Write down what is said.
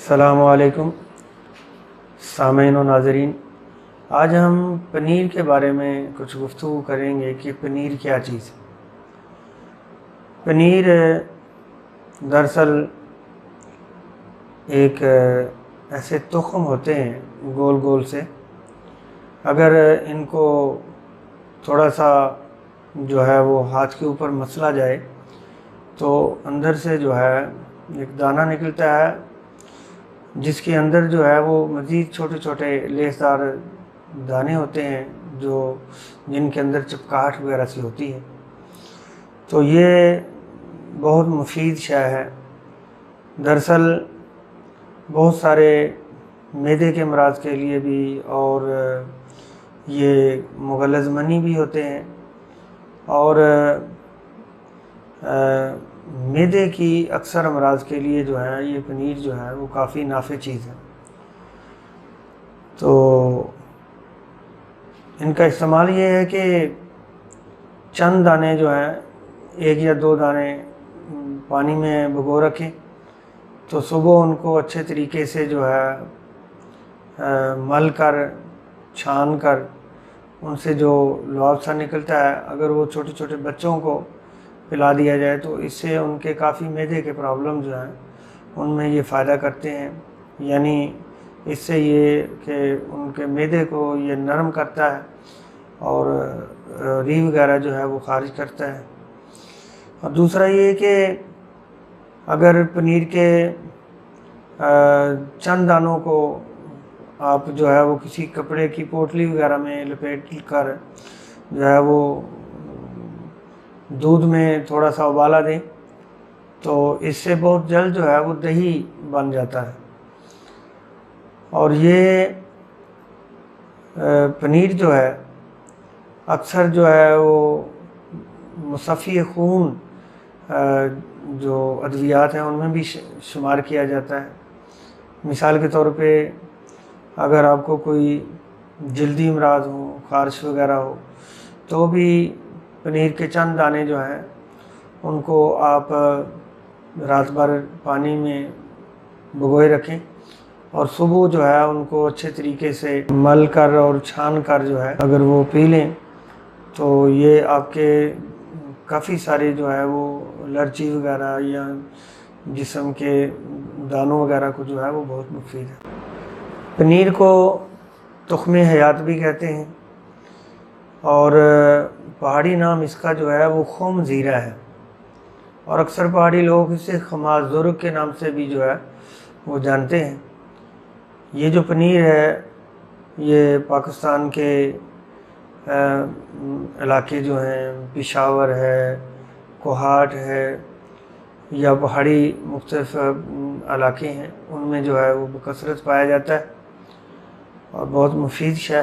अस्सलामुअलैकुम सामीन व नाज़रीन। आज हम पनीर के बारे में कुछ गुफ्तगू करेंगे कि पनीर क्या चीज़ है। पनीर दरअसल एक ऐसे तुख्म होते हैं गोल गोल से, अगर इनको थोड़ा सा जो है वो हाथ के ऊपर मसला जाए तो अंदर से जो है एक दाना निकलता है, जिसके अंदर जो है वो मज़ीद छोटे छोटे लेसदार दाने होते हैं जो जिनके अंदर चिपकाहट वगैरह सी होती है। तो ये बहुत मुफीद शय है। दरअसल बहुत सारे मैदे के अमराज के लिए भी और ये मुग़ल्लज़ मनी भी होते हैं और मैदे की अक्सर अमराज के लिए जो है ये पनीर जो है वो काफ़ी नाफ़े चीज़ है। तो इनका इस्तेमाल ये है कि चंद दाने जो हैं, एक या दो दाने पानी में भिगो रखें तो सुबह उनको अच्छे तरीके से जो है मल कर छान कर उनसे जो लुआब सा निकलता है, अगर वो छोटे छोटे बच्चों को पिला दिया जाए तो इससे उनके काफ़ी मैदे के प्रॉब्लम जो हैं उनमें ये फ़ायदा करते हैं। यानी इससे ये कि उनके मैदे को ये नरम करता है और री वगैरह जो है वो खारिज करता है। और दूसरा ये कि अगर पनीर के चंद दानों को आप जो है वो किसी कपड़े की पोटली वगैरह में लपेट कर जो है वो दूध में थोड़ा सा उबाला दें तो इससे बहुत जल्द जो है वो दही बन जाता है। और ये पनीर जो है अक्सर जो है वो मुसफ़ी खून जो अद्वियात हैं उनमें भी शुमार किया जाता है। मिसाल के तौर पे अगर आपको कोई जल्दी अमराज हो, ख़ारिश वगैरह हो, तो भी पनीर के चंद दाने जो हैं उनको आप रात भर पानी में भिगोए रखें और सुबह जो है उनको अच्छे तरीके से मल कर और छान कर जो है अगर वो पी लें तो ये आपके काफ़ी सारे जो है वो एलर्जी वगैरह या जिस्म के दानों वगैरह को जो है वो बहुत मुफीद है। पनीर को तुख्मे हयात भी कहते हैं और पहाड़ी नाम इसका जो है वो खुम ज़ीरा है और अक्सर पहाड़ी लोग इसे खमाज़ुर्ग के नाम से भी जो है वो जानते हैं। ये जो पनीर है ये पाकिस्तान के इलाके जो हैं पेशावर है, कोहाट है या पहाड़ी मुख्तलिफ इलाके हैं उनमें जो है वो बकसरत पाया जाता है और बहुत मुफीद शय